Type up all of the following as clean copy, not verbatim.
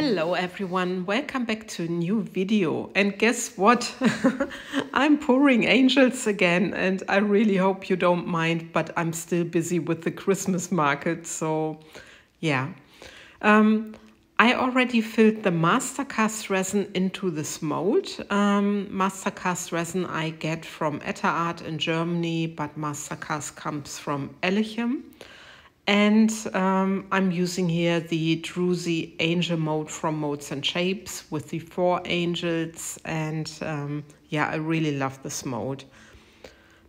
Hello everyone, welcome back to a new video. And guess what? I'm pouring angels again, and I really hope you don't mind, but I'm still busy with the Christmas market, so yeah. I already filled the mastercast resin into this mold. Mastercast resin I get from Petra Art in Germany, but mastercast comes from Elechem. And I'm using here the Druzy Angel mold from MoldsandShapes with the 4 angels. And yeah, I really love this mold.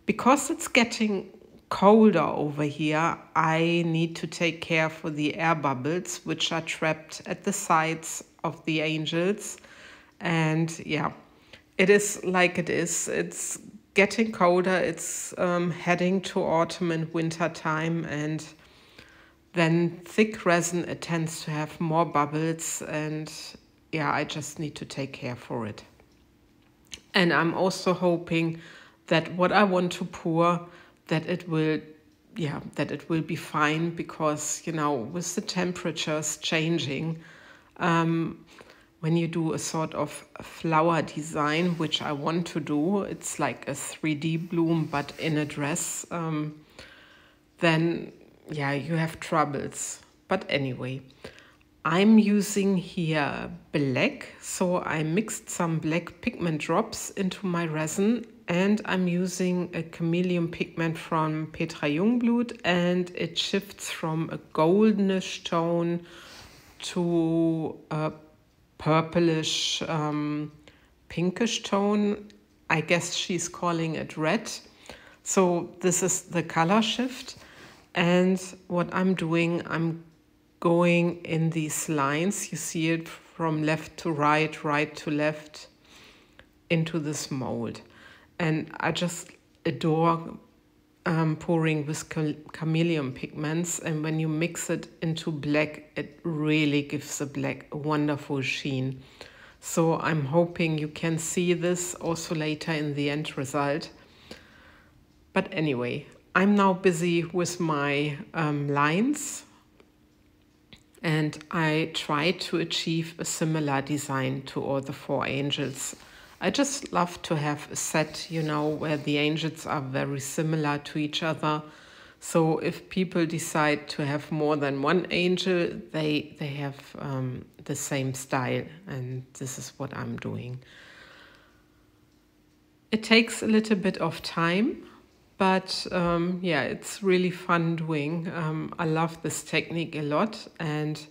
Because it's getting colder over here, I need to take care for the air bubbles, which are trapped at the sides of the angels. And yeah, it is like it is. It's getting colder. It's heading to autumn and winter time, and then thick resin, it tends to have more bubbles, and yeah, I just need to take care for it. And I'm also hoping that what I want to pour, that it will be fine, because, you know, with the temperatures changing, when you do a sort of flower design, which I want to do, it's like a 3D bloom, but in a dress, then yeah, you have troubles. But anyway, I'm using here black. So I mixed some black pigment drops into my resin, and I'm using a Chameleon Pigment from Petra Jongbloed, and it shifts from a goldenish tone to a purplish, pinkish tone. I guess she's calling it red. So this is the color shift. And what I'm doing, I'm going in these lines. You see it from left to right, right to left, into this mold. And I just adore pouring with chameleon pigments. And when you mix it into black, it really gives the black a wonderful sheen. So I'm hoping you can see this also later in the end result. But anyway, I'm now busy with my lines, and I try to achieve a similar design to all the 4 angels. I just love to have a set, you know, where the angels are very similar to each other. So if people decide to have more than 1 angel, they have the same style, and this is what I'm doing. It takes a little bit of time. But yeah, it's really fun doing. I love this technique a lot, and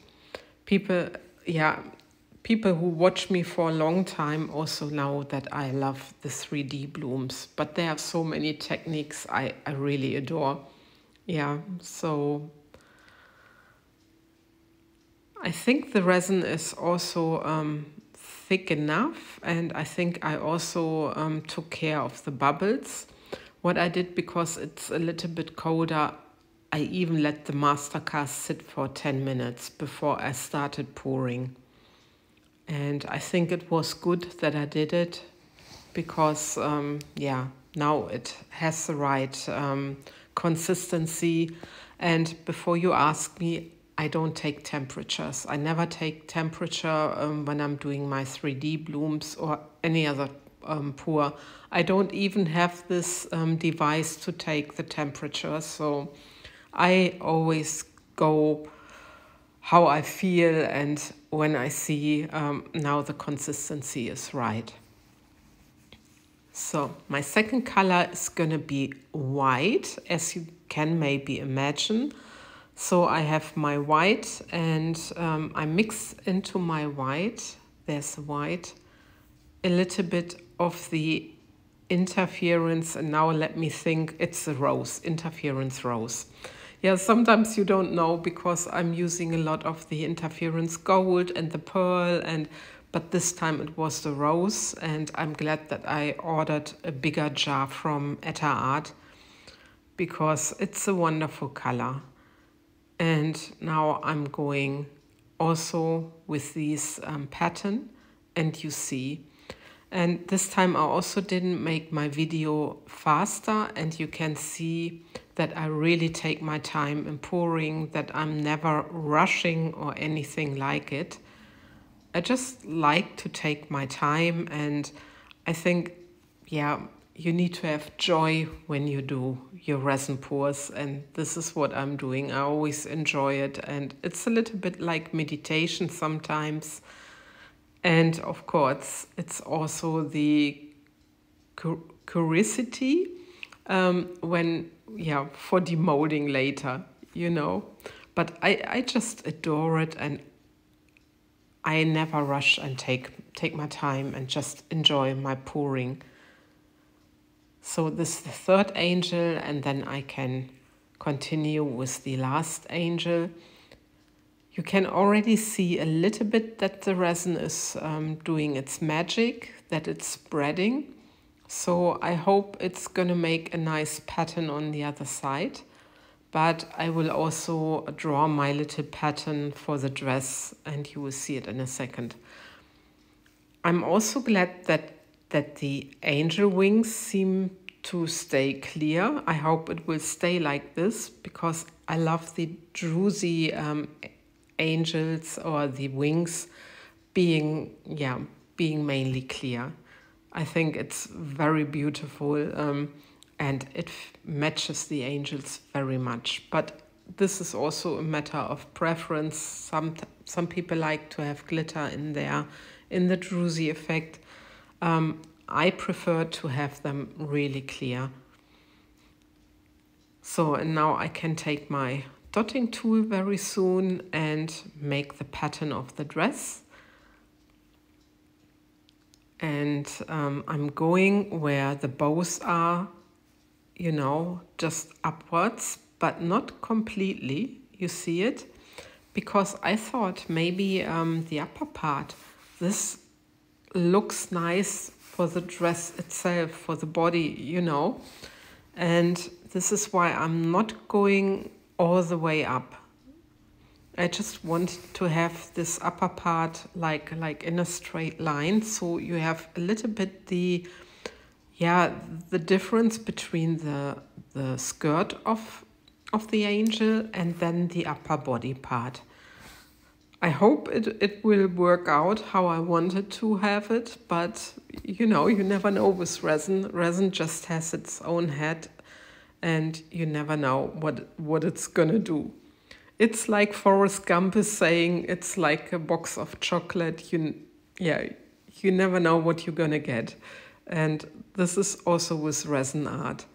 people who watch me for a long time also know that I love the 3D blooms. But there are so many techniques I really adore. Yeah, so I think the resin is also thick enough, and I think I also took care of the bubbles. What I did, because it's a little bit colder, I even let the mastercast sit for 10 minutes before I started pouring. And I think it was good that I did it, because yeah, now it has the right consistency. And before you ask me, I don't take temperatures. I never take temperature when I'm doing my 3D blooms or any other pour. I don't even have this device to take the temperature, so I always go how I feel, and when I see now the consistency is right. So my second color is gonna be white, as you can maybe imagine. So I have my white, and I mix into my white, there's the white, a little bit of the interference, and now let me think, it's the rose, interference rose. Yeah, sometimes you don't know, because I'm using a lot of the interference gold and the pearl, but this time it was the rose, and I'm glad that I ordered a bigger jar from Petra Art, because it's a wonderful color. And now I'm going also with these pattern, and you see. And this time I also didn't make my video faster, and you can see that I really take my time in pouring, that I'm never rushing or anything like it. I just like to take my time, and I think, yeah, you need to have joy when you do your resin pours, and this is what I'm doing. I always enjoy it, and it's a little bit like meditation sometimes. And of course, it's also the curiosity when, yeah, for demolding later, you know. But I just adore it, and I never rush and take my time and just enjoy my pouring. So this is the third angel, and then I can continue with the last angel. You can already see a little bit that the resin is doing its magic, that it's spreading. So I hope it's gonna make a nice pattern on the other side. But I will also draw my little pattern for the dress, and you will see it in a second. I'm also glad that the angel wings seem to stay clear. I hope it will stay like this, because I love the Druzy angels, or the wings being mainly clear. I think it's very beautiful, and it matches the angels very much. But this is also a matter of preference. Some people like to have glitter in there, in the Druzy effect. I prefer to have them really clear. So, and now I can take my dotting tool very soon and make the pattern of the dress. And I'm going where the bows are, you know, just upwards, but not completely. You see it? Because I thought maybe the upper part, this looks nice for the dress itself, for the body, you know. And this is why I'm not going all the way up. I just want to have this upper part like in a straight line, so you have a little bit the difference between the skirt of the angel and then the upper body part. I hope it will work out how I wanted to have it, but you know, you never know with resin. Resin just has its own head, and you never know what it's gonna do. It's like Forrest Gump is saying, it's like a box of chocolate. You never know what you're gonna get. And this is also with resin art.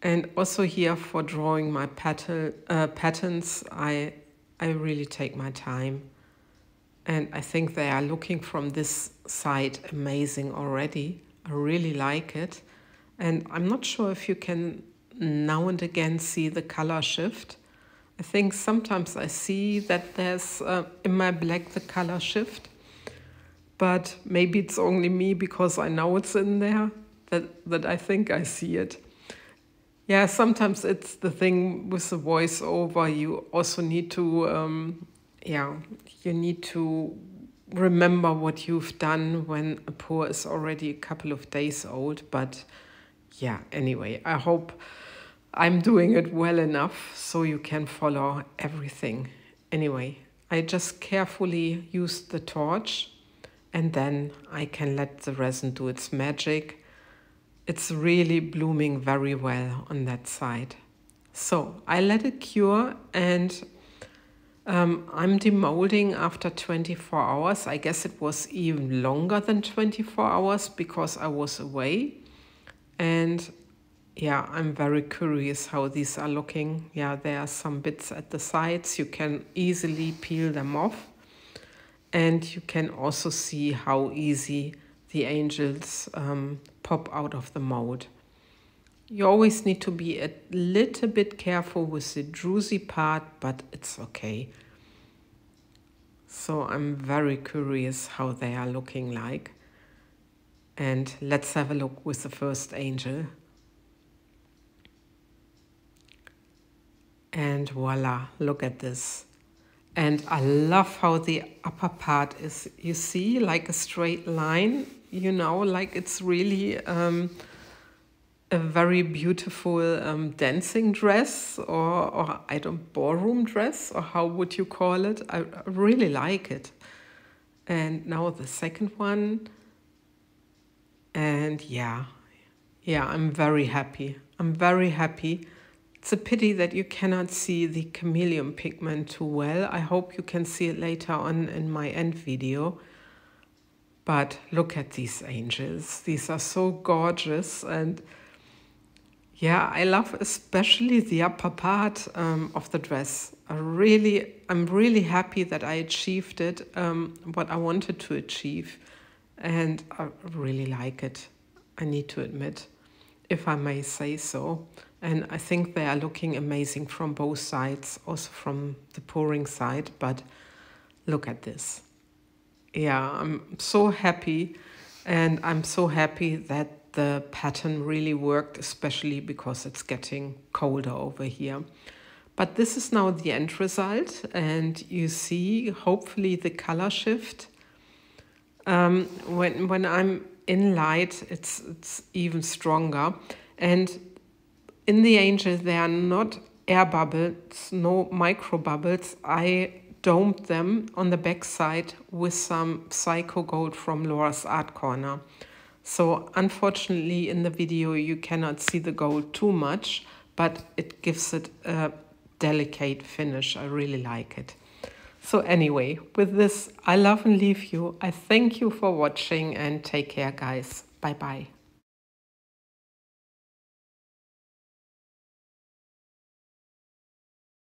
And also here for drawing my patterns, I really take my time. And I think they are looking from this side amazing already. I really like it. And I'm not sure if you can now and again see the color shift. I think sometimes I see that there's in my black the color shift, but maybe it's only me because I know it's in there that I think I see it. Yeah, sometimes it's the thing with the voiceover. You also need to you need to remember what you've done when a pour is already a couple of days old. But yeah, anyway, I hope I'm doing it well enough so you can follow everything. Anyway, I just carefully use the torch, and then I can let the resin do its magic. It's really blooming very well on that side. So I let it cure, and I'm demolding after 24 hours. I guess it was even longer than 24 hours because I was away. And yeah, I'm very curious how these are looking. Yeah, there are some bits at the sides. You can easily peel them off. And you can also see how easy the angels pop out of the mold. You always need to be a little bit careful with the druzy part, but it's okay. So I'm very curious how they are looking like. And let's have a look with the first angel. And voila, look at this. And I love how the upper part is, you see, like a straight line, you know, like it's really a very beautiful dancing dress, or I don't, ballroom dress, or how would you call it? I really like it. And now the second one. And yeah, I'm very happy. I'm very happy. It's a pity that you cannot see the chameleon pigment too well. I hope you can see it later on in my end video. But look at these angels. These are so gorgeous. And yeah, I love especially the upper part of the dress. I'm really happy that I achieved it, what I wanted to achieve. And I really like it, I need to admit, if I may say so. And I think they are looking amazing from both sides, also from the pouring side. But look at this. Yeah, I'm so happy, and I'm so happy that the pattern really worked, especially because it's getting colder over here. But this is now the end result, and you see hopefully the color shift. When I'm in light, it's even stronger. And in the angel, there are not air bubbles, no micro bubbles. I domed them on the back side with some Psycho Gold from Laura's Art Corner. So unfortunately in the video you cannot see the gold too much, but it gives it a delicate finish. I really like it. So anyway, with this, I love and leave you. I thank you for watching and take care, guys. Bye bye.